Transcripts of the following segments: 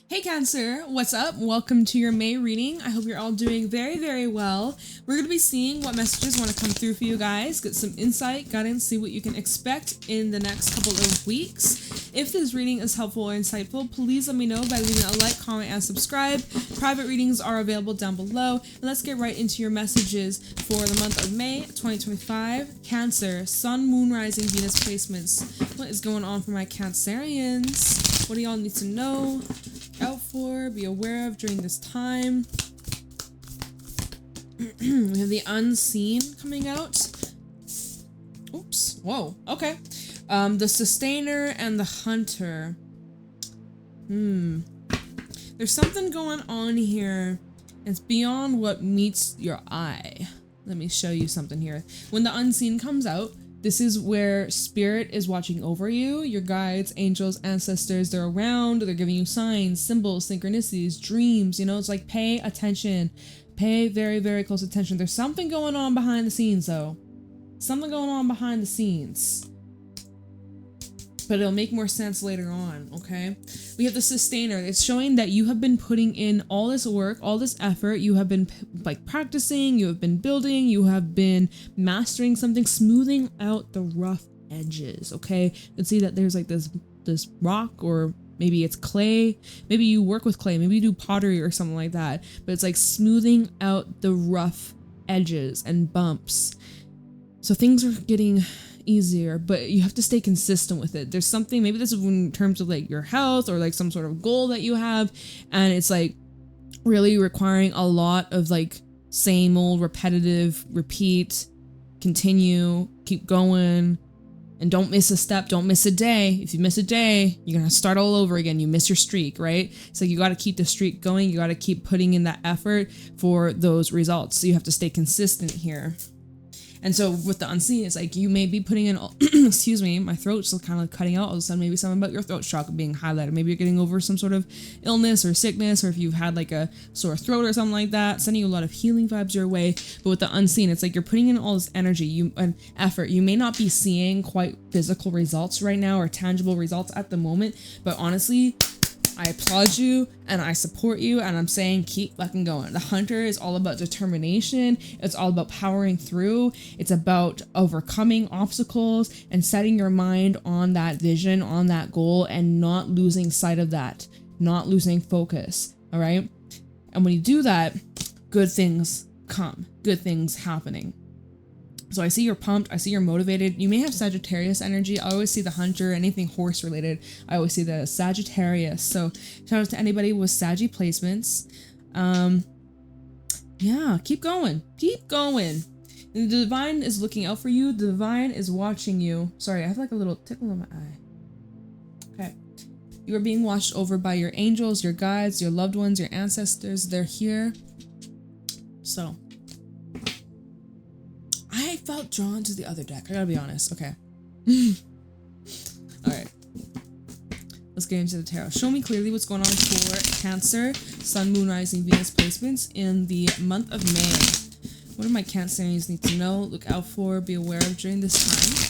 Hey Cancer, what's up? Welcome to your May reading. I hope you're all doing very, very well. We're going to be seeing what messages want to come through for you guys, get some insight, guidance, see what you can expect in the next couple of weeks. If this reading is helpful or insightful, please let me know by leaving a like, comment, and subscribe. Private readings are available down below. And let's get right into your messages for the month of May 2025. Cancer, Sun, Moon, Rising, Venus placements. What is going on for my Cancerians? What do y'all need to know? Out for, be aware of during this time. We have the unseen coming out. Oops. Whoa. Okay. The sustainer and the hunter. There's something going on here. It's beyond what meets your eye. Let me show you something here. When the unseen comes out, this is where spirit is watching over you. Your guides, angels, ancestors, they're around. They're giving you signs, symbols, synchronicities, dreams. You know, it's like pay attention. Pay very, very close attention. There's something going on behind the scenes, though. Something going on behind the scenes. But it'll make more sense later on, okay? We have the sustainer. It's showing that you have been putting in all this work, all this effort. You have been like practicing, you have been building, you have been mastering something, smoothing out the rough edges, okay? You can see that there's like this rock, or maybe it's clay. Maybe you work with clay, maybe you do pottery or something like that. But it's like smoothing out the rough edges and bumps. So things are getting easier, but you have to stay consistent with it. There's something, maybe this is in terms of like your health or like some sort of goal that you have, and it's like really requiring a lot of like same old repetitive, repeat, continue, keep going, and don't miss a step, don't miss a day. If you miss a day, you're gonna start all over again. You miss your streak, right? So you got to keep the streak going. You got to keep putting in that effort for those results. So you have to stay consistent here. And so with the unseen, it's like you may be putting in, excuse me, my throat's kind of cutting out all of a sudden. Maybe something about your throat chakra being highlighted. Maybe you're getting over some sort of illness or sickness, or if you've had like a sore throat or something like that, sending you a lot of healing vibes your way. But with the unseen, it's like you're putting in all this energy and effort. You may not be seeing quite physical results right now or tangible results at the moment, but honestly, I applaud you and I support you, and I'm saying keep fucking going. The hunter is all about determination. It's all about powering through. It's about overcoming obstacles and setting your mind on that vision, on that goal, and not losing sight of that, not losing focus. All right. And when you do that, good things come, good things happening. So I see you're pumped. I see you're motivated. You may have Sagittarius energy. I always see the hunter, anything horse related. I always see that as Sagittarius. So shout out to anybody with Saggy placements. Yeah, keep going. Keep going. And the divine is looking out for you. The divine is watching you. Sorry, I have like a little tickle in my eye. Okay. You are being watched over by your angels, your guides, your loved ones, your ancestors. They're here. So I felt drawn to the other deck. I gotta be honest. Okay. All right. Let's get into the tarot. Show me clearly what's going on for Cancer, Sun, Moon, Rising, Venus placements in the month of May. What do my Cancerians need to know, look out for, be aware of during this time?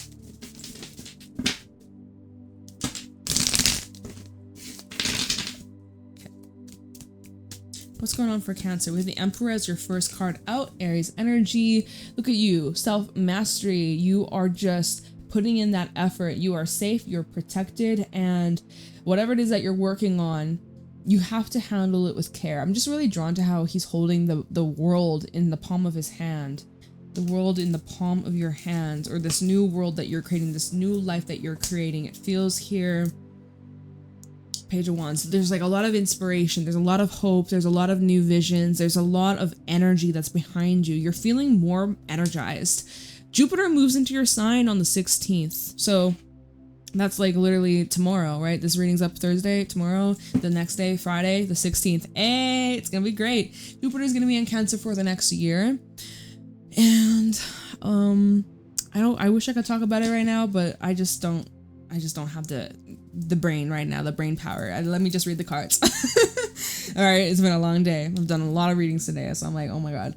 What's going on for Cancer? We have the Emperor as your first card out. Aries energy. Look at you. Self-mastery. You are just putting in that effort. You are safe. You're protected. And whatever it is that you're working on, you have to handle it with care. I'm just really drawn to how he's holding the world in the palm of his hand. The world in the palm of your hand. Or this new world that you're creating. This new life that you're creating. It feels here. Page of Wands. There's like a lot of inspiration. There's a lot of hope. There's a lot of new visions. There's a lot of energy that's behind you. You're feeling more energized. Jupiter moves into your sign on the 16th. So that's like literally tomorrow, right? This reading's up Thursday, tomorrow, the next day, Friday, the 16th. Hey, it's gonna be great. Jupiter's gonna be in Cancer for the next year. And I wish I could talk about it right now, but I just don't have the brain right now, the brain power. Let me just read the cards. All right, it's been a long day. I've done a lot of readings today, so I'm like, oh my god,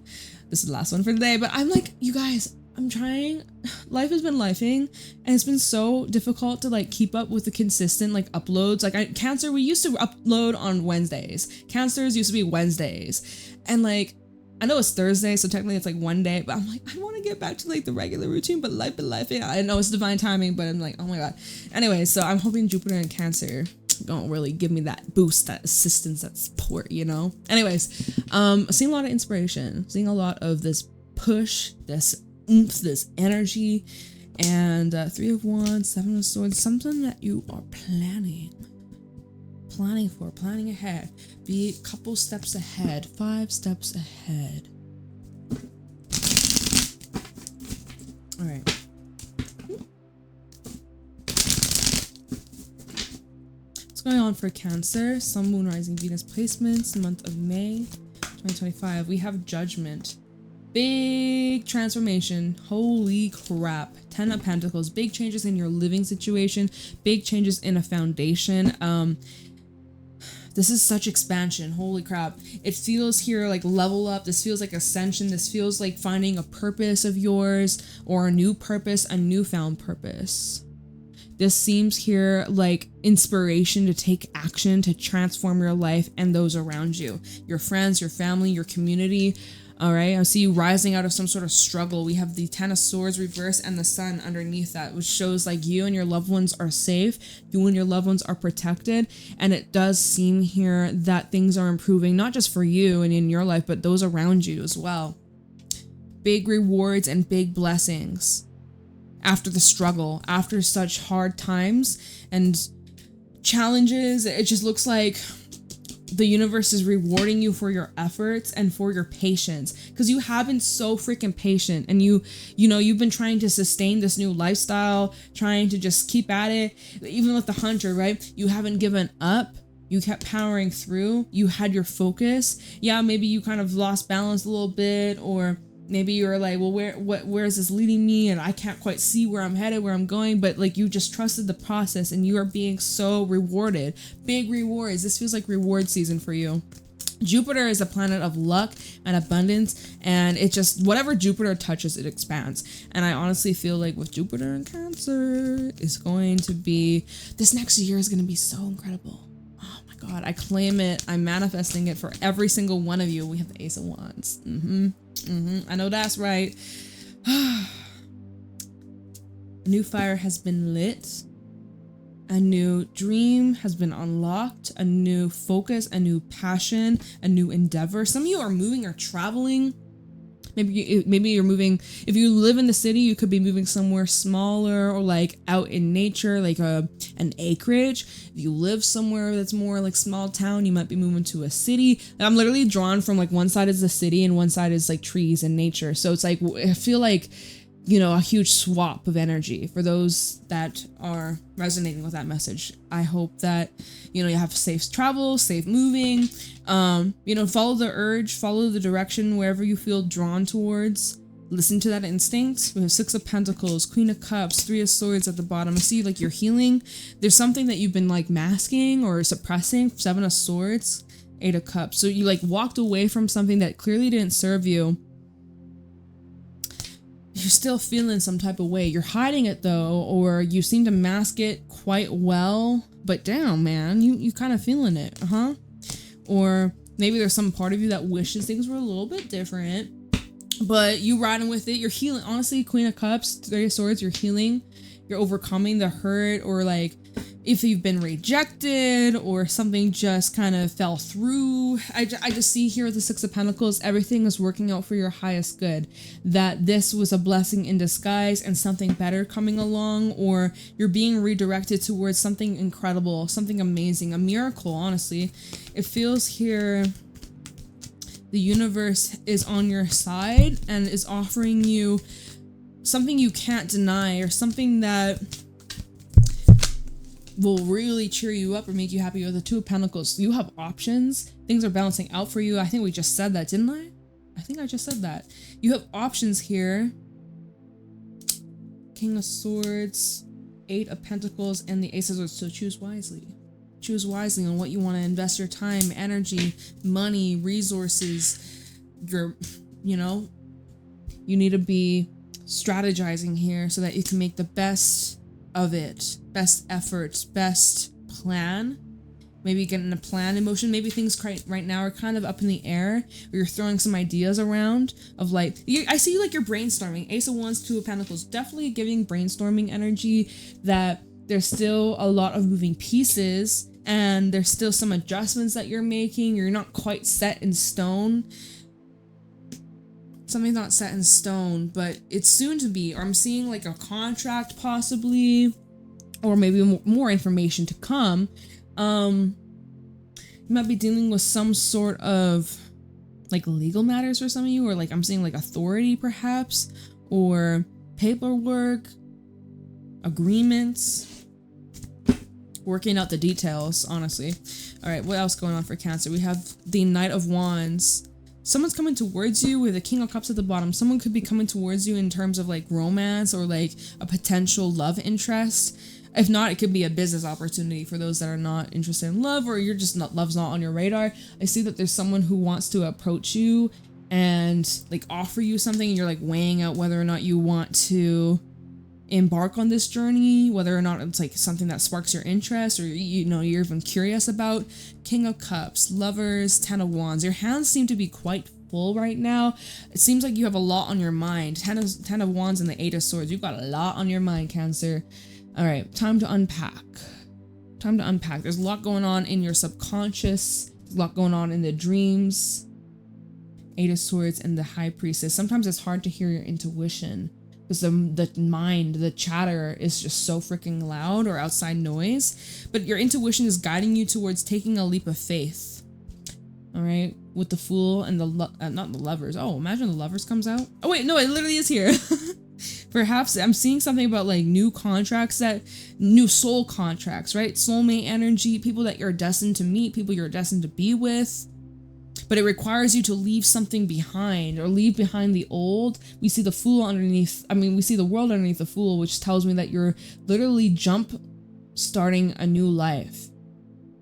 this is the last one for today. But I'm like, you guys, I'm trying. Life has been lifing, and it's been so difficult to like keep up with the consistent like uploads. Like Cancer, we used to upload on Wednesdays. Cancers used to be Wednesdays, and like I know it's Thursday, so technically it's like one day. But I'm like, I want to get back to like the regular routine, but life been lifing. I know it's divine timing, but I'm like, oh my god. Anyway, so I'm hoping Jupiter and Cancer don't really give me that boost, that assistance, that support, you know. Anyways, seeing a lot of inspiration, seeing a lot of this push, this oomph, this energy, and 3 of Wands, 7 of Swords, something that you are planning ahead. Be a couple steps ahead, 5 steps ahead. All right. What's going on for Cancer? Sun, Moon, Rising, Venus placements, month of May 2025. We have Judgment. Big transformation. Holy crap. 10 of Pentacles. Big changes in your living situation. Big changes in a foundation. This is such expansion. Holy crap. It feels here like level up. This feels like ascension. This feels like finding a purpose of yours, or a new purpose, a newfound purpose. This seems here like inspiration to take action, to transform your life and those around you. Your friends, your family, your community. All right, I see you rising out of some sort of struggle. We have the 10 of Swords reverse and the Sun underneath that, which shows like you and your loved ones are safe. You and your loved ones are protected. And it does seem here that things are improving, not just for you and in your life, but those around you as well. Big rewards and big blessings. After the struggle, after such hard times and challenges, it just looks like the universe is rewarding you for your efforts and for your patience, because you have been so freaking patient, and you know you've been trying to sustain this new lifestyle, trying to just keep at it. Even with the Hunter, right? You haven't given up. You kept powering through. You had your focus. Yeah, maybe you kind of lost balance a little bit, or maybe you're like, well, where is this leading me? And I can't quite see where I'm headed, where I'm going. But like, you just trusted the process, and you are being so rewarded. Big rewards. This feels like reward season for you. Jupiter is a planet of luck and abundance, and it just, whatever Jupiter touches, it expands. And I honestly feel like with Jupiter and Cancer, it's going to be, this next year is going to be so incredible. Oh my God, I claim it. I'm manifesting it for every single one of you. We have the Ace of Wands. I know that's right. A new fire has been lit. A new dream has been unlocked. A new focus, a new passion, a new endeavor. Some of you are moving or traveling. Maybe you're moving. If you live in the city, you could be moving somewhere smaller, or like out in nature, like an acreage. If you live somewhere that's more like small town, you might be moving to a city. I'm literally drawn from like one side is the city and one side is like trees and nature. So it's like, I feel like, you know, a huge swap of energy for those that are resonating with that message. I hope that, you know, you have safe travel, safe moving, you know, follow the urge, follow the direction wherever you feel drawn towards. Listen to that instinct. We have 6 of Pentacles, Queen of Cups, 3 of Swords at the bottom. I see like you're healing. There's something that you've been like masking or suppressing. 7 of Swords, 8 of Cups. So you like walked away from something that clearly didn't serve you. You're still feeling some type of way. You're hiding it though, or you seem to mask it quite well. But damn, man, you kind of feeling it, Or maybe there's some part of you that wishes things were a little bit different, but you riding with it. You're healing. Honestly, Queen of Cups, 3 of Swords, you're healing. You're overcoming the hurt, or like if you've been rejected or something just kind of fell through. I just see here with the 6 of Pentacles, everything is working out for your highest good. That this was a blessing in disguise and something better coming along, or you're being redirected towards something incredible, something amazing, a miracle, honestly. It feels here the universe is on your side and is offering you something you can't deny, or something that will really cheer you up or make you happy. With the 2 of Pentacles, you have options. Things are balancing out for you. I think we just said that, didn't I? I think I just said that. You have options here. King of Swords, 8 of Pentacles, and the Ace of Swords. So choose wisely. Choose wisely on what you want to invest your time, energy, money, resources. You know, you need to be strategizing here so that you can make the best of it, best efforts, best plan. Maybe getting a plan in motion. Maybe things right now are kind of up in the air, or you're throwing some ideas around of like, I see like you're brainstorming. Ace of Wands, Two of Pentacles, definitely giving brainstorming energy, that there's still a lot of moving pieces and there's still some adjustments that you're making. You're not quite set in stone. Something's not set in stone, but it's soon to be. Or I'm seeing like a contract possibly, or maybe more information to come. You might be dealing with some sort of like legal matters for some of you, or like I'm seeing like authority perhaps, or paperwork, agreements, working out the details, honestly. All right, what else going on for Cancer? We have the Knight of Wands. Someone's coming towards you with the King of Cups at the bottom. Someone could be coming towards you in terms of like romance or like a potential love interest. If not, it could be a business opportunity for those that are not interested in love, or you're just not, love's not on your radar. I see that there's someone who wants to approach you and like offer you something, and you're like weighing out whether or not you want to embark on this journey, whether or not it's like something that sparks your interest, or you know, you're even curious about. King of Cups, Lovers, Ten of Wands. Your hands seem to be quite full right now. It seems like you have a lot on your mind. Ten of Wands and the Eight of Swords. You've got a lot on your mind, Cancer. All right, time to unpack. Time to unpack. There's a lot going on in your subconscious. There's a lot going on in the dreams. Eight of Swords and the High Priestess. Sometimes it's hard to hear your intuition because the mind, the chatter is just so freaking loud, or outside noise. But your intuition is guiding you towards taking a leap of faith. All right, with the Fool and the not the Lovers. Oh, imagine the Lovers comes out. Oh wait, no, it literally is here. Perhaps I'm seeing something about like new contracts, new soul contracts, right? Soulmate energy, people that you're destined to meet, people you're destined to be with. But it requires you to leave something behind, or leave behind the old. We see the Fool underneath, we see the World underneath the Fool, which tells me that you're literally starting a new life.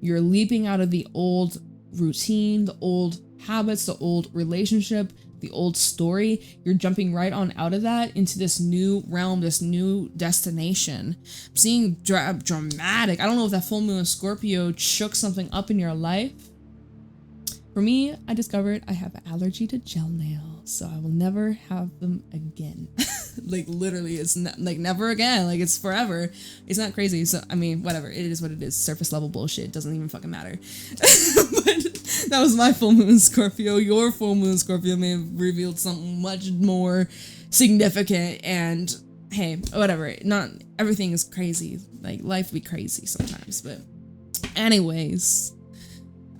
You're leaping out of the old routine, the old habits, the old relationship, the old story. You're jumping right on out of that into this new realm, this new destination. I'm seeing dramatic. I don't know if that full moon in Scorpio shook something up in your life. For me, I discovered I have an allergy to gel nails, so I will never have them again. Like literally, it's not, like never again. Like it's forever. It's not crazy. So whatever. It is what it is. Surface level bullshit. Doesn't even fucking matter. But that was my full moon Scorpio. Your full moon Scorpio may have revealed something much more significant. And hey, whatever. Not everything is crazy. Like life be crazy sometimes. But anyways,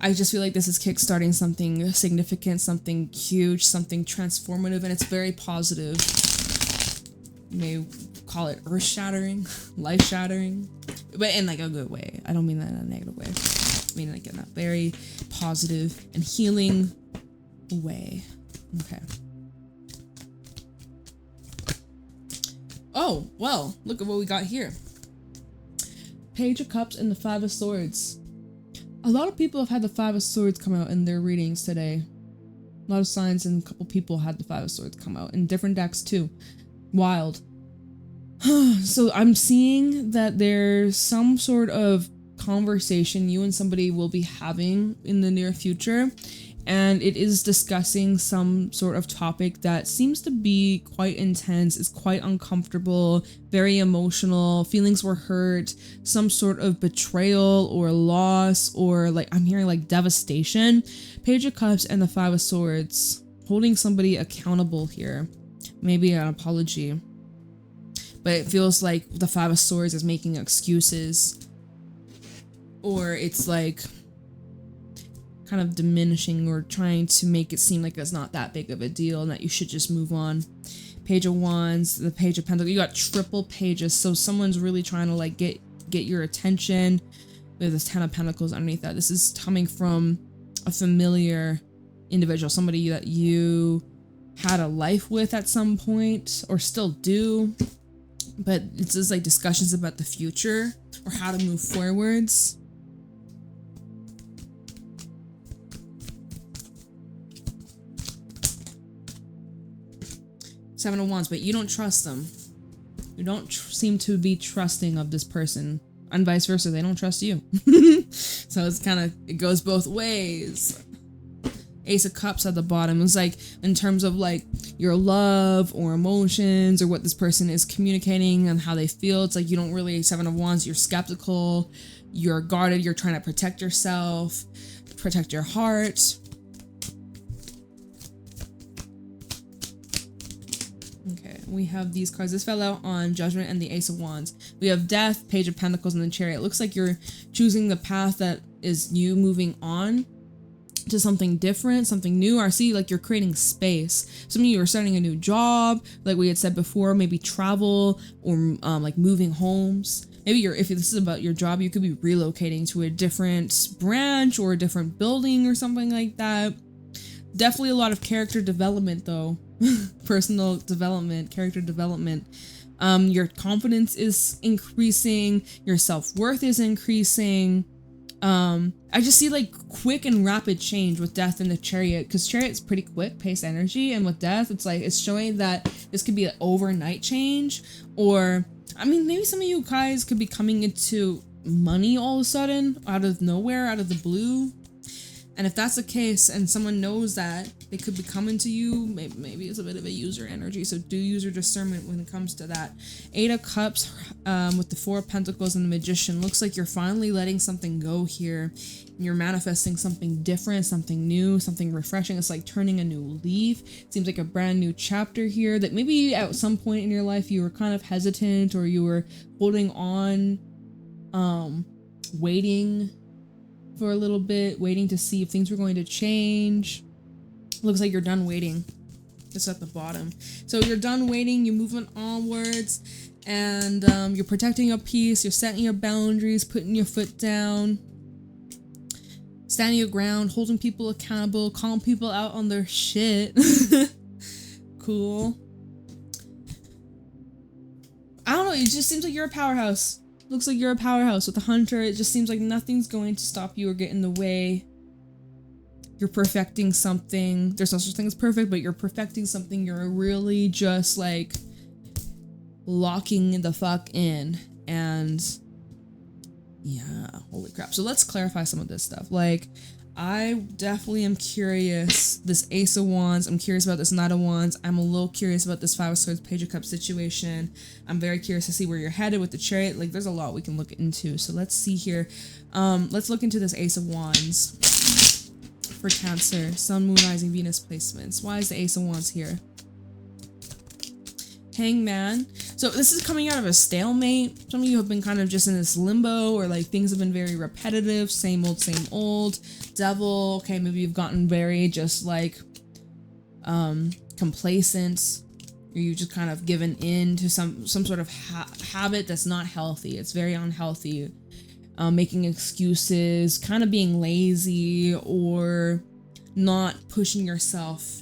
I just feel like this is kickstarting something significant, something huge, something transformative, and it's very positive. You may call it earth-shattering, life-shattering, but in like a good way. I don't mean that in a negative way. I mean like in a very positive and healing way. Okay. Oh, well, look at what we got here. Page of Cups and the Five of Swords. A lot of people have had the Five of Swords come out in their readings today. A lot of signs and a couple people had the Five of Swords come out in different decks too. Wild. So I'm seeing that there's some sort of conversation you and somebody will be having in the near future, and it is discussing some sort of topic that seems to be quite intense, is quite uncomfortable, very emotional, feelings were hurt, some sort of betrayal or loss, or like I'm hearing like devastation. Page of Cups and the Five of Swords, holding somebody accountable here, maybe an apology. But it feels like the Five of Swords is making excuses, or it's like kind of diminishing or trying to make it seem like it's not that big of a deal and that you should just move on. Page of Wands, the Page of Pentacles. You got triple pages, so someone's really trying to like get your attention. We have this Ten of Pentacles underneath that. This is coming from a familiar individual, somebody that you had a life with at some point or still do. But it's just like discussions about the future or how to move forwards. Seven of Wands, but you don't trust them. You don't seem to be trusting of this person. And vice versa, they don't trust you. So it's kind of, it goes both ways. Ace of Cups at the bottom. It's like in terms of like your love or emotions or what this person is communicating and how they feel. It's like you don't really, Seven of Wands, you're skeptical, you're guarded, you're trying to protect yourself, protect your heart. Okay, we have these cards. This fell out on Judgment and the Ace of Wands. We have Death, Page of Pentacles, and the Chariot. It looks like you're choosing the path that is you moving on to something different, something new. I see like you're creating space. Some of you are starting a new job, like we had said before, maybe travel or like moving homes. Maybe if this is about your job, you could be relocating to a different branch or a different building or something like that. Definitely a lot of character development though. Personal development, character development. Your confidence is increasing, your self-worth is increasing. I just see like quick and rapid change with Death and the Chariot, because Chariot's pretty quick paced energy, and with Death it's like it's showing that this could be an overnight change, or I mean maybe some of you guys could be coming into money all of a sudden out of nowhere, out of the blue. And if that's the case and someone knows that, they could be coming to you. Maybe it's a bit of a user energy, so do use your discernment when it comes to that. Eight of Cups with the Four of Pentacles and the Magician. Looks like you're finally letting something go here. You're manifesting something different, something new, something refreshing. It's like turning a new leaf. It seems like a brand new chapter here that maybe at some point in your life you were kind of hesitant, or you were holding on, waiting for a little bit, waiting to see if things were going to change. Looks like you're done waiting. Just at the bottom. So you're done waiting, you're moving onwards, and you're protecting your peace, you're setting your boundaries, putting your foot down, standing your ground, holding people accountable, calling people out on their shit. Cool. I don't know, it just seems like you're a powerhouse. Looks like you're a powerhouse with a hunter. It just seems like nothing's going to stop you or get in the way. You're perfecting something. There's no such thing as perfect, but you're perfecting something. You're really just like locking the fuck in. And yeah, holy crap. So let's clarify some of this stuff. Like, I definitely am curious. This Ace of Wands, I'm curious about this Knight of Wands. I'm a little curious about this Five of Swords, Page of Cups situation. I'm very curious to see where you're headed with the Chariot. Like, there's a lot we can look into. So let's see here. Let's look into this Ace of Wands for Cancer. Sun, Moon, Rising, Venus placements. Why is the Ace of Wands here? Hangman. So this is coming out of a stalemate. Some of you have been kind of just in this limbo, or like things have been very repetitive, same old, same old. Devil, okay, maybe you've gotten very just like complacent, or you've just kind of given in to some sort of habit that's not healthy. It's very unhealthy. Making excuses, kind of being lazy, or not pushing yourself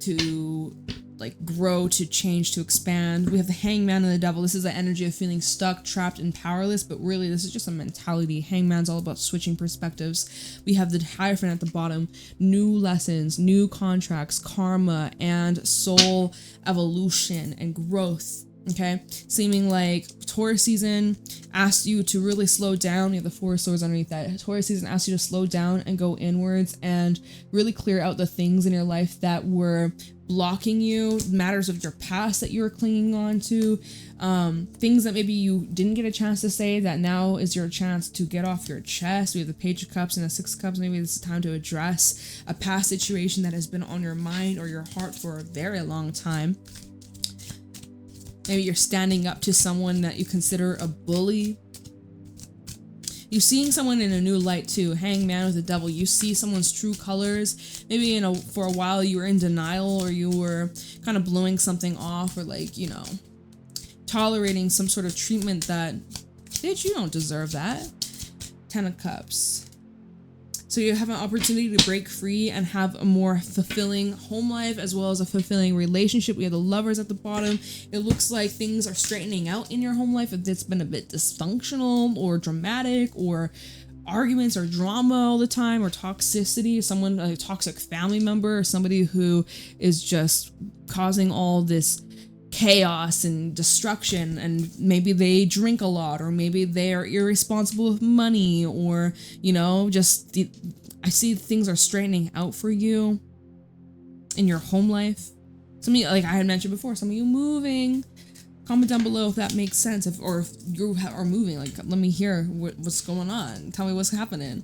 to like grow, to change, to expand. We have the Hangman and the Devil. This is the energy of feeling stuck, trapped, and powerless, but really this is just a mentality. Hangman's all about switching perspectives. We have the Hierophant at the bottom. New lessons, new contracts, karma, and soul evolution and growth. Okay, seeming like Taurus season asked you to really slow down. You have the Four of Swords underneath that. Taurus season asked you to slow down and go inwards and really clear out the things in your life that were blocking you, matters of your past that you were clinging on to, things that maybe you didn't get a chance to say that now is your chance to get off your chest. We have the Page of Cups and the Six of Cups. Maybe this is time to address a past situation that has been on your mind or your heart for a very long time. Maybe you're standing up to someone that you consider a bully. You're seeing someone in a new light too. Hangman with the Devil. You see someone's true colors. Maybe for a while you were in denial, or you were kind of blowing something off, or like, you know, tolerating some sort of treatment that, bitch, you don't deserve that. Ten of Cups. So you have an opportunity to break free and have a more fulfilling home life, as well as a fulfilling relationship. We have the Lovers at the bottom. It looks like things are straightening out in your home life. If it's been a bit dysfunctional or dramatic, or arguments or drama all the time, or toxicity, someone, a toxic family member, or somebody who is just causing all this chaos and destruction, and maybe they drink a lot, or maybe they are irresponsible with money, or, you know, just I see things are straightening out for you in your home life. Some of you, like I had mentioned before, some of you moving. Comment down below if that makes sense, if you are moving. Like, let me hear what's going on. Tell me what's happening.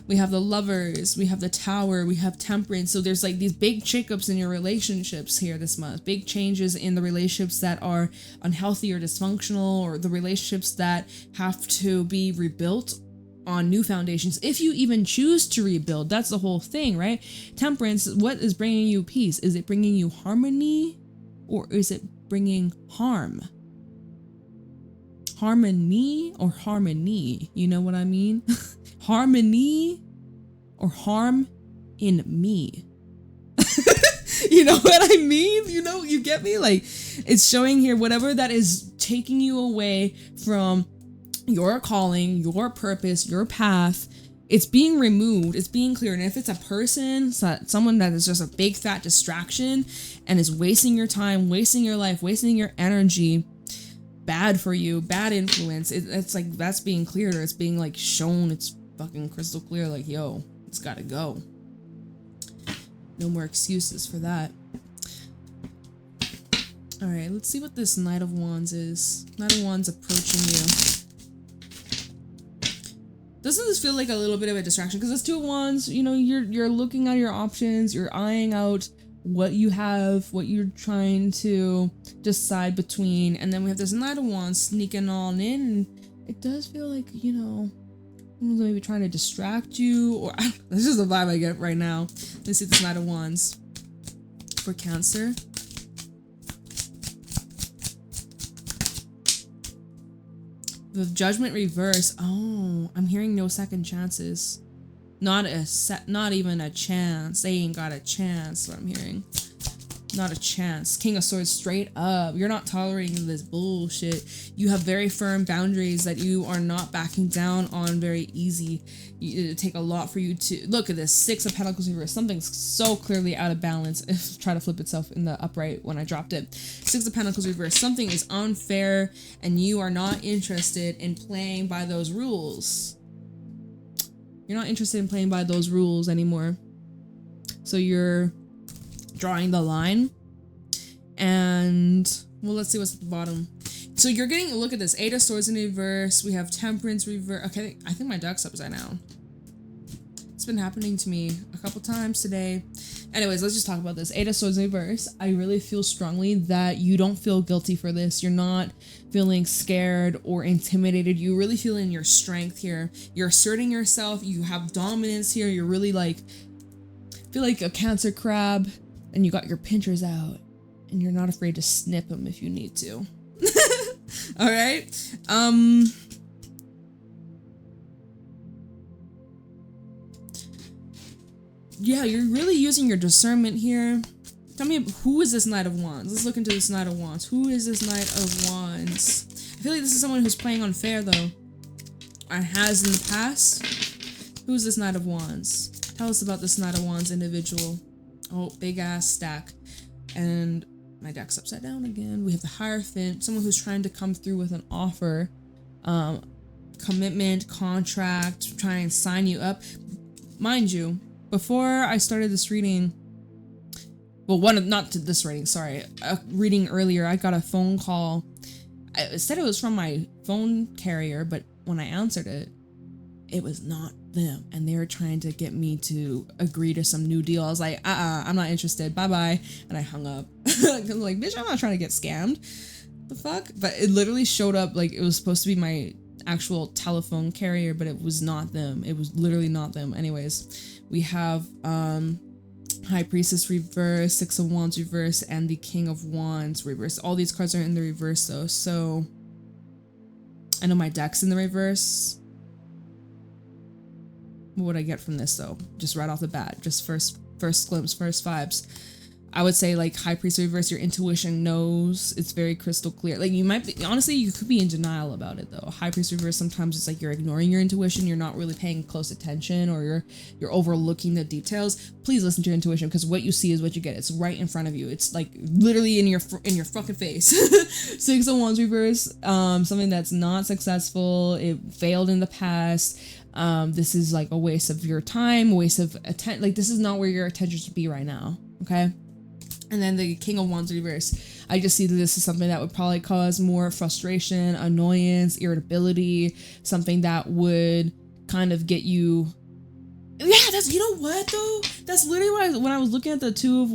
We have the Lovers, we have the Tower, we have Temperance. So there's like these big shakeups in your relationships here this month. Big changes in the relationships that are unhealthy or dysfunctional, or the relationships that have to be rebuilt on new foundations, if you even choose to rebuild. That's the whole thing, right? Temperance, what is bringing you peace? Is it bringing you harmony, or is it bringing harm? Harmony or harmony? You know what I mean? Harmony or harm in me? You know what I mean? You know, you get me? Like, it's showing here whatever that is taking you away from your calling, your purpose, your path. It's being removed, it's being cleared. And if it's a person, someone that is just a big fat distraction and is wasting your time, wasting your life, wasting your energy, bad for you, bad influence, it's like that's being cleared, or it's being like shown, it's fucking crystal clear, like, yo, it's gotta go. No more excuses for that. All right, let's see what this Knight of Wands is. Knight of Wands approaching you. Doesn't this feel like a little bit of a distraction? Because it's Two of Wands, you know, you're looking at your options, you're eyeing out what you have, what you're trying to decide between, and then we have this Knight of Wands sneaking on in, and it does feel like, you know, maybe trying to distract you, or this is the vibe I get right now. Let's see this Knight of Wands for Cancer. The Judgment reverse. Oh, I'm hearing no second chances. Not even a chance. They ain't got a chance. What I'm hearing. Not a chance. King of Swords straight up. You're not tolerating this bullshit. You have very firm boundaries that you are not backing down on very easy. It'll take a lot for you to look at this. Six of Pentacles reverse. Something's so clearly out of balance. Try to flip itself in the upright when I dropped it. Six of Pentacles reverse. Something is unfair, and you are not interested in playing by those rules. You're not interested in playing by those rules anymore. So you're drawing the line. And, well, let's see what's at the bottom. So you're getting, look at this. Eight of Swords in reverse. We have Temperance reverse. Okay, I think my duck's upside down. It's been happening to me a couple times today. Anyways, let's just talk about this. Eight of Swords in reverse. I really feel strongly that you don't feel guilty for this. You're not feeling scared or intimidated. You really feel in your strength here. You're asserting yourself. You have dominance here. You're really like, feel like a Cancer crab, and you got your pinchers out, and you're not afraid to snip them if you need to. All right. Yeah, you're really using your discernment here. Tell me, who is this Knight of Wands? Let's look into this Knight of Wands. Who is this Knight of Wands? I feel like this is someone who's playing unfair, though. Or has in the past. Who is this Knight of Wands? Tell us about this Knight of Wands individual. Oh, big ass stack. And my deck's upside down again. We have the Hierophant, someone who's trying to come through with an offer, commitment, contract, try and sign you up. Mind you, before I started this reading, well, not to this reading, sorry, a reading earlier, I got a phone call. It said it was from my phone carrier, but when I answered it, it was not them, and they were trying to get me to agree to some new deal. I was like, I'm not interested, bye-bye, and I hung up. Cause I'm like, bitch, I'm not trying to get scammed. The fuck? But it literally showed up like it was supposed to be my actual telephone carrier, but it was not them. It was literally not them. Anyways, we have High Priestess reverse, Six of Wands reverse, and the King of Wands reverse. All these cards are in the reverse though, so I know my deck's in the reverse. What would I get from this though? Just right off the bat, just first glimpse, first vibes. I would say like High Priest reverse, your intuition knows, it's very crystal clear. Like you might be, honestly, you could be in denial about it though. High Priest reverse, sometimes it's like you're ignoring your intuition, you're not really paying close attention, or you're overlooking the details. Please listen to your intuition, because what you see is what you get. It's right in front of you. It's like literally in your fucking face. Six of Wands reverse, something that's not successful, it failed in the past. This is like a waste of your time, waste of attention. Like this is not where your attention should be right now. Okay. And then the King of Wands reverse, I just see that this is something that would probably cause more frustration, annoyance, irritability, something that would kind of get you. Yeah, that's, you know what though? That's literally when I was looking at the Two of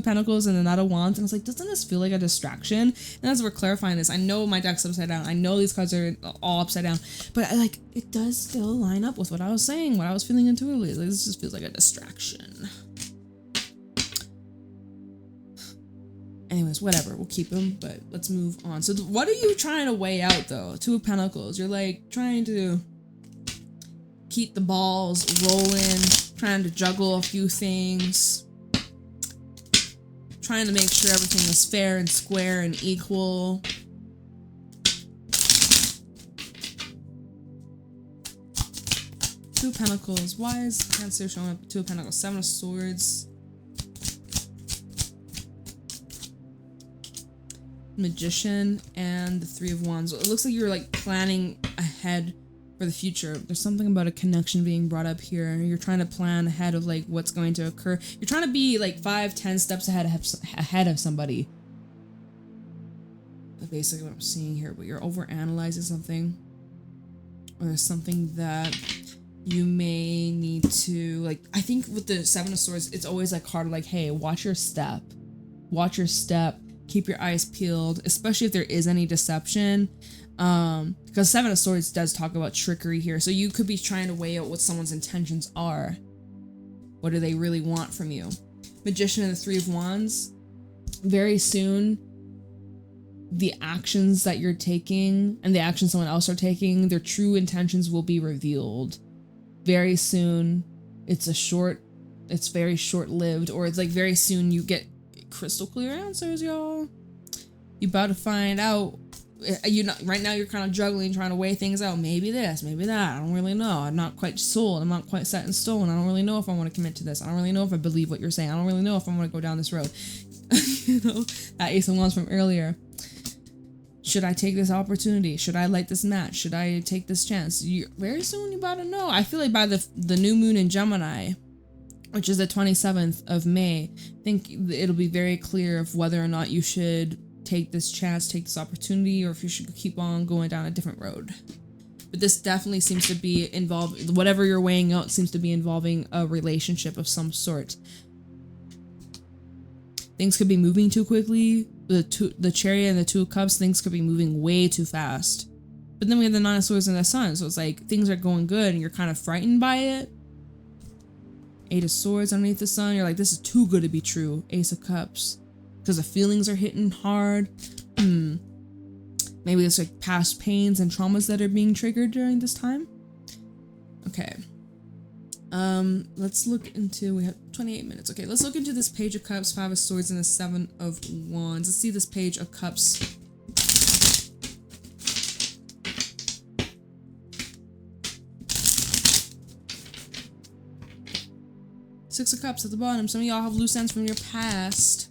Pentacles and the Knight of Wands, and I was like, doesn't this feel like a distraction? And as we're clarifying this, I know my deck's upside down. I know these cards are all upside down, but it does still line up with what I was saying, what I was feeling intuitively. Like, this just feels like a distraction. Anyways, whatever, we'll keep them, but let's move on. So what are you trying to weigh out though? Two of Pentacles, you're like trying to keep the balls rolling, trying to juggle a few things, trying to make sure everything is fair and square and equal. Two of Pentacles, why is Cancer showing up? Two of Pentacles, Seven of Swords, Magician, and the Three of Wands. It looks like you're like planning ahead for the future. There's something about a connection being brought up here. You're trying to plan ahead of like what's going to occur. You're trying to be like 5-10 steps ahead of somebody. That's basically what I'm seeing here, but you're over analyzing something, or there's something that you may need to like. I think with the Seven of Swords, it's always like hard, like, hey, watch your step, keep your eyes peeled, especially if there is any deception. Because Seven of Swords does talk about trickery here. So you could be trying to weigh out what someone's intentions are. What do they really want from you? Magician and the Three of Wands. Very soon, the actions that you're taking and the actions someone else are taking, their true intentions will be revealed. Very soon. It's very short-lived, or it's like very soon you get crystal clear answers, y'all. You about to find out. Right now you're kind of juggling, trying to weigh things out. Maybe this, maybe that. I don't really know. I'm not quite sold. I'm not quite set in stone. I don't really know if I want to commit to this. I don't really know if I believe what you're saying. I don't really know if I want to go down this road. You know, that Ace of Wands from earlier. Should I take this opportunity? Should I light this match? Should I take this chance? Very soon you're about to know. I feel like by the new moon in Gemini, which is the 27th of May, I think it'll be very clear of whether or not you should take this chance, take this opportunity, or if you should keep on going down a different road. But this definitely seems to be involved, whatever you're weighing out seems to be involving a relationship of some sort. Things could be moving too quickly. The Chariot and the Two of Cups, things could be moving way too fast. But then we have the Nine of Swords and the Sun, so it's like things are going good and you're kind of frightened by it. Eight of Swords underneath the Sun, you're like, this is too good to be true. Ace of Cups, because the feelings are hitting hard. Maybe it's like past pains and traumas that are being triggered during this time. Okay. Let's look into, we have 28 minutes. Okay, let's look into this Page of Cups, Five of Swords, and the Seven of Wands. Let's see this Page of Cups. Six of Cups at the bottom. Some of y'all have loose ends from your past.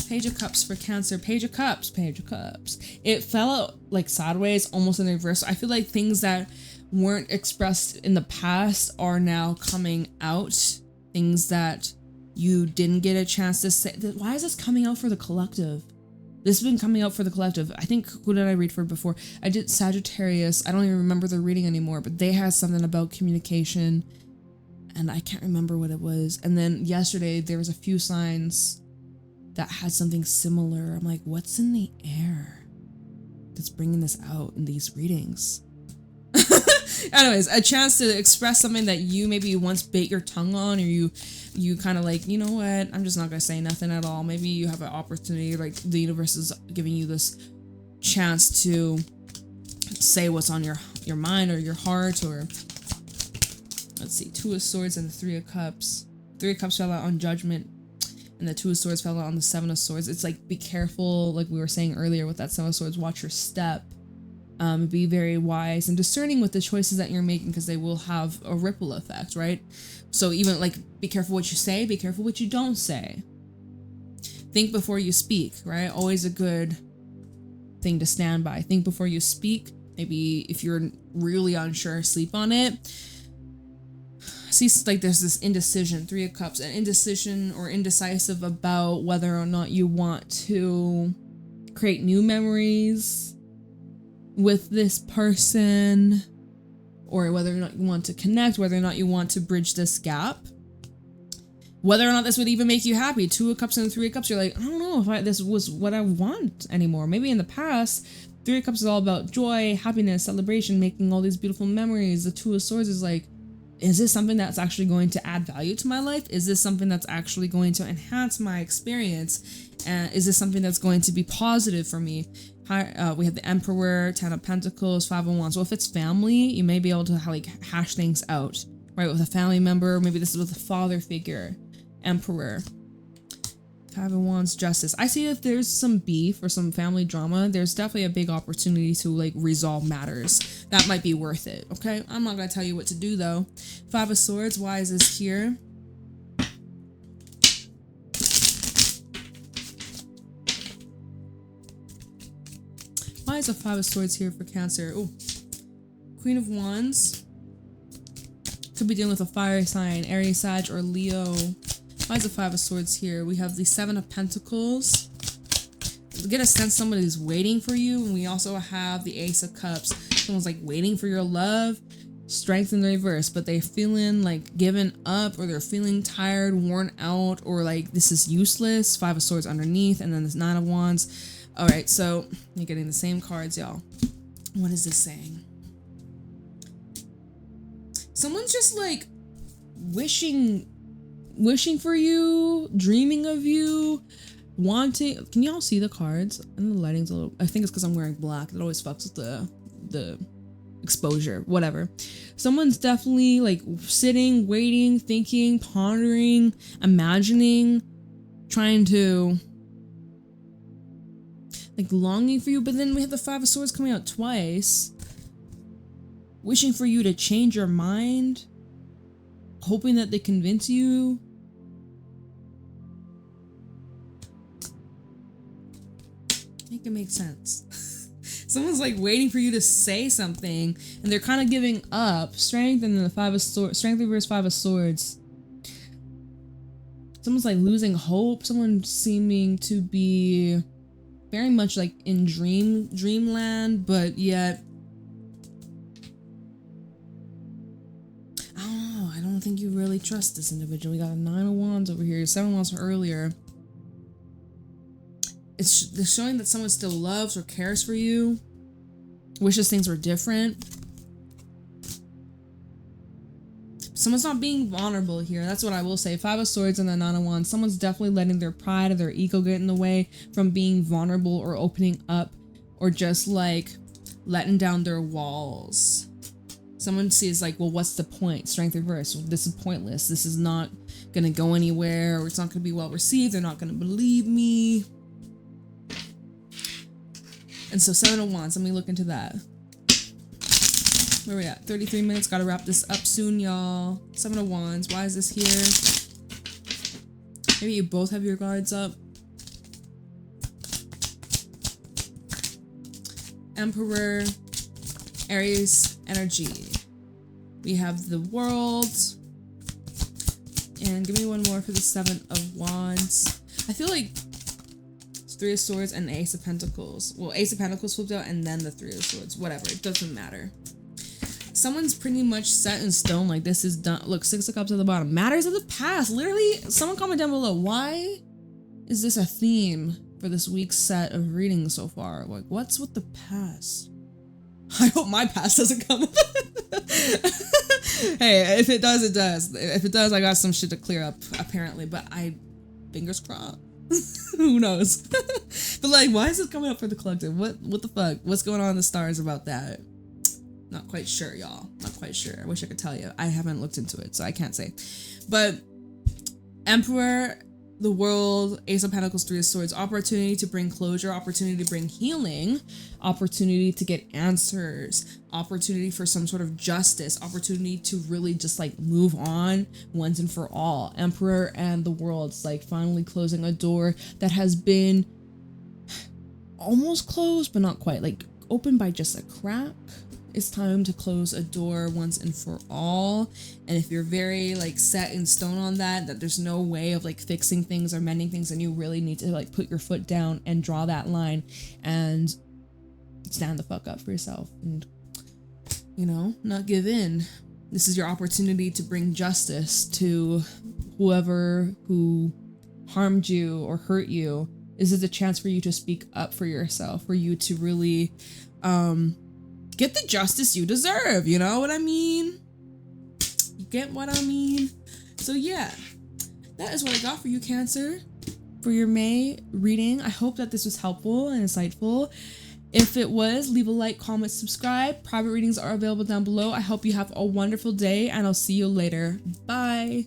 Page of Cups for Cancer. Page of Cups. Page of Cups. It fell out like sideways, almost in the reverse. I feel like things that weren't expressed in the past are now coming out. Things that you didn't get a chance to say. Why is this coming out for the collective? This has been coming out for the collective. I think, who did I read for before? I did Sagittarius. I don't even remember the reading anymore, but they had something about communication, and I can't remember what it was. And then yesterday, there was a few signs that had something similar. I'm like, what's in the air that's bringing this out in these readings? Anyways, a chance to express something that you maybe once bit your tongue on, or you kind of like, you know what, I'm just not gonna say nothing at all. Maybe you have an opportunity, like the universe is giving you this chance to say what's on your mind or your heart. Or let's see, Two of Swords and the Three of Cups. Three of Cups fell out on Judgment. And the Two of Swords fell out on the Seven of Swords. It's like, be careful, like we were saying earlier with that Seven of Swords, watch your step. Be very wise and discerning with the choices that you're making, because they will have a ripple effect, right? So even like, be careful what you say, be careful what you don't say. Think before you speak, right? Always a good thing to stand by. Think before you speak. Maybe if you're really unsure, sleep on it. See, like there's this indecision, Three of Cups, an indecision or indecisive about whether or not you want to create new memories with this person, or whether or not you want to connect, whether or not you want to bridge this gap, whether or not this would even make you happy. Two of Cups and Three of Cups, you're like, I don't know if this was what I want anymore. Maybe in the past, Three of Cups is all about joy, happiness, celebration, making all these beautiful memories. The Two of Swords is like, is this something that's actually going to add value to my life? Is this something that's actually going to enhance my experience? Is this something that's going to be positive for me? We have the Emperor, Ten of Pentacles, Five of Wands. Well, if it's family, you may be able to like hash things out, right? With a family member, maybe this is with a father figure. Emperor. Five of Wands, Justice. I see if there's some beef or some family drama, there's definitely a big opportunity to like resolve matters. That might be worth it, okay? I'm not gonna tell you what to do though. Five of Swords, why is this here? Why is a Five of Swords here for Cancer? Oh, Queen of Wands. Could be dealing with a fire sign, Aries, Sag, or Leo. Why is the Five of Swords here? We have the Seven of Pentacles. We get a sense somebody's waiting for you. And we also have the Ace of Cups. Someone's like waiting for your love. Strength in the reverse, but they're feeling like given up, or they're feeling tired, worn out, or like this is useless. Five of Swords underneath, and then this Nine of Wands. All right, so you're getting the same cards, y'all. What is this saying? Someone's just like wishing for you, dreaming of you, wanting. Can y'all see the cards? And the lighting's a little, I think it's because I'm wearing black. It always fucks with the exposure, whatever. Someone's definitely like sitting, waiting, thinking, pondering, imagining, trying to like longing for you. But then we have the Five of Swords coming out twice, wishing for you to change your mind, hoping that they convince you. Make it make sense. Someone's like waiting for you to say something, and they're kind of giving up. Strength and then the Five of Swords, Strength reverse, Five of Swords. Someone's like losing hope. Someone seeming to be very much like in dreamland, but yet I don't think you really trust this individual. We got a Nine of Wands over here, Seven of Wands earlier. They're showing that someone still loves or cares for you, wishes things were different. Someone's not being vulnerable here. That's what I will say. Five of Swords and the Nine of Wands. Someone's definitely letting their pride or their ego get in the way from being vulnerable or opening up, or just like letting down their walls. Someone sees like, well, what's the point? Strength reverse. This is pointless. This is not going to go anywhere, or it's not going to be well received. They're not going to believe me. And so Seven of Wands, let me look into that. Where are we at? 33 minutes. Gotta wrap this up soon, y'all. Seven of Wands. Why is this here? Maybe you both have your guards up. Emperor. Aries energy. We have the World. And give me one more for the Seven of Wands. I feel like Three of Swords and Ace of Pentacles. Well, Ace of Pentacles flipped out and then the Three of Swords. Whatever. It doesn't matter. Someone's pretty much set in stone. Like, this is done. Look, Six of Cups at the bottom. Matters of the past. Literally, someone comment down below. Why is this a theme for this week's set of readings so far? Like, what's with the past? I hope my past doesn't come. Hey, if it does, it does. If it does, I got some shit to clear up, apparently. But fingers crossed. Who knows? But like, why is it coming up for the collective? What the fuck? What's going on in the stars about that? Not quite sure, y'all. Not quite sure. I wish I could tell you. I haven't looked into it, so I can't say. But Emperor, the World, Ace of Pentacles, Three of Swords, opportunity to bring closure, opportunity to bring healing, opportunity to get answers, opportunity for some sort of justice, opportunity to really just like move on once and for all. Emperor and the World, it's like finally closing a door that has been almost closed, but not quite, like open by just a crack. It's time to close a door once and for all. And if you're very like set in stone on that there's no way of like fixing things or mending things, then you really need to like put your foot down and draw that line and stand the fuck up for yourself and, you know, not give in. This is your opportunity to bring justice to whoever who harmed you or hurt you. This is a chance for you to speak up for yourself, for you to really get the justice you deserve, you know what I mean? You get what I mean? So yeah, that is what I got for you, Cancer, for your May reading. I hope that this was helpful and insightful. If it was, leave a like, comment, subscribe. Private readings are available down below. I hope you have a wonderful day, and I'll see you later. Bye.